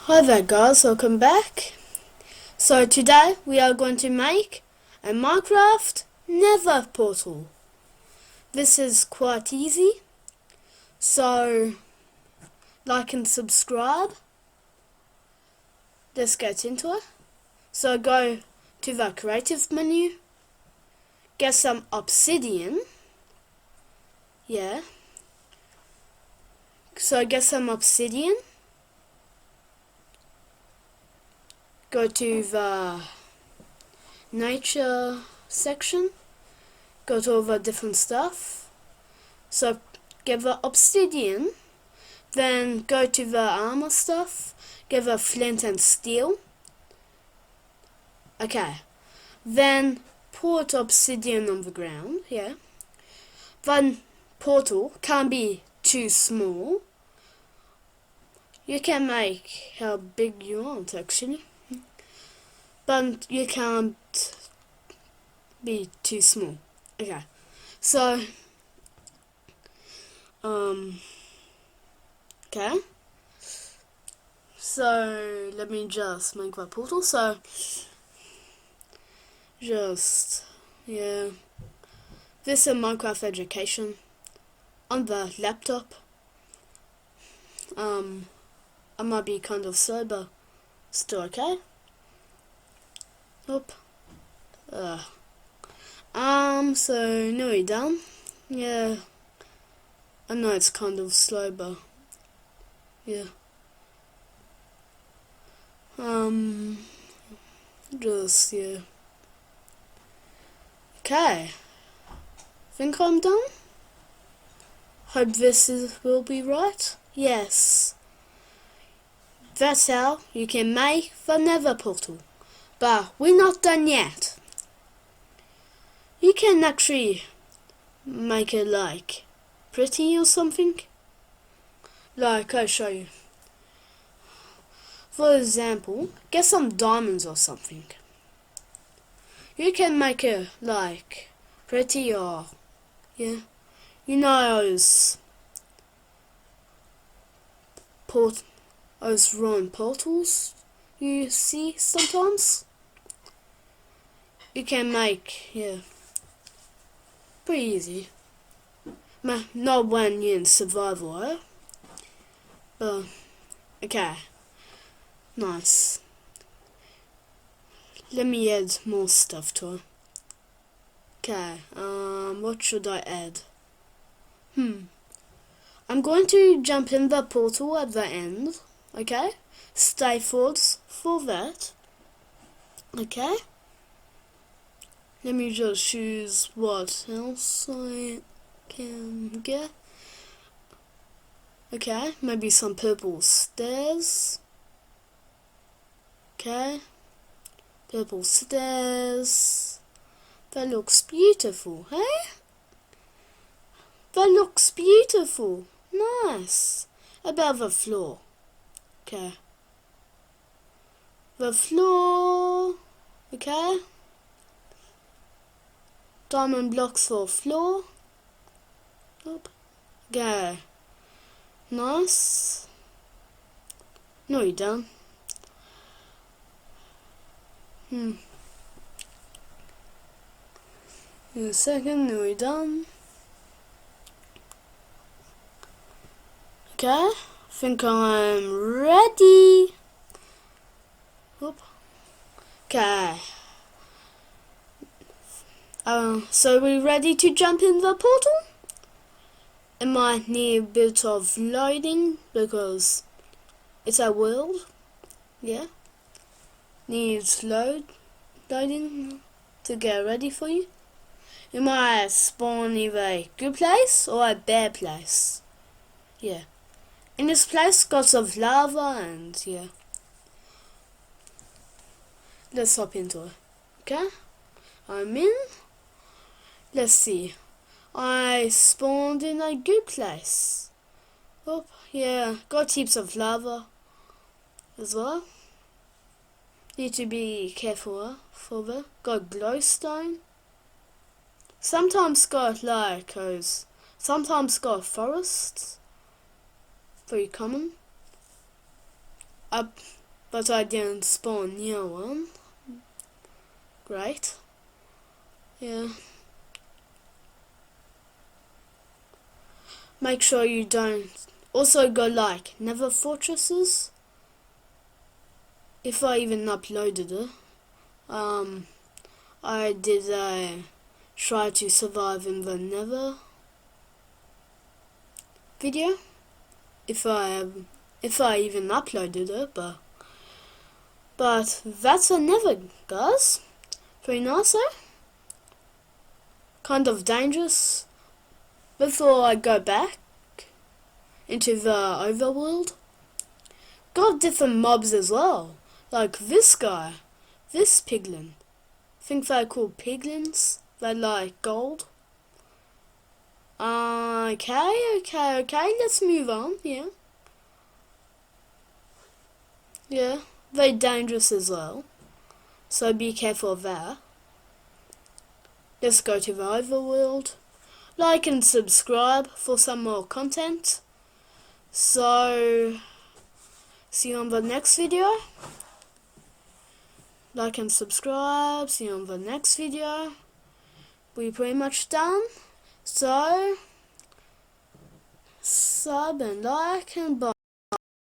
Hi there guys, welcome back. So today we are going to make a Minecraft nether portal. This is quite easy, so like and subscribe. Let's get into it. So go to the creative menu, get some obsidian. So get some obsidian. Go to the nature section, go to all the different stuff. So get the obsidian, then go to the armor stuff, get the flint and steel. Okay, then put obsidian on the ground, Then portal can't be too small. You can make how big you want actually. But you can't be too small. Okay, so okay, so let me just make my portal. So this is Minecraft education on the laptop. I might be kind of slow, but still okay. So nearly done. Yeah, I know it's kind of slow, but yeah. Okay. Think I'm done? Hope will be right. Yes. That's how you can make the nether portal. But we're not done yet. You can actually make it like pretty or something. Like I'll show you. For example, get some diamonds or something. You can make it like pretty or you know those round portals you see sometimes. You can make pretty easy. Not when you're in survival, but okay, nice. Let me add more stuff to it. Okay, what should I add? I'm going to jump in the portal at the end, okay? Stay forwards for that, okay? Let me just choose what else I can get. Okay, maybe some purple stairs. Okay, purple stairs. That looks beautiful, hey? That looks beautiful. Nice. About the floor. Okay. The floor. Okay. Diamond blocks for floor. Okay. Nice. No, you're done. In a second, no, you're done. Okay, I think I'm ready. Okay. So we're ready to jump in the portal? It might need a bit of loading because it's a world. Yeah. Needs loading to get ready for you. You might spawn either a good place or a bad place. Yeah. In this place, got of lava and yeah. Let's hop into it. Okay, I'm in. Let's see. I spawned in a good place. Oh, yeah, got heaps of lava as well. Need to be careful for that. Got glowstone. Sometimes got like those. Sometimes got forests. Very common. but I didn't spawn near one. Great. Yeah. Make sure you don't also go like nether fortresses. If I even uploaded it. I did try to survive in the nether video. If I even uploaded it, but that's a nether, guys. Pretty nice, eh? Kind of dangerous. Before I go back into the overworld, got different mobs as well. Like this guy, this piglin. I think they're called piglins. They like gold. Okay. Let's move on. Yeah. Very dangerous as well. So be careful of that. Let's go to the overworld. Like and subscribe for some more content. So, see you on the next video. Like and subscribe. See you on the next video. We're pretty much done. So, sub and like and bye.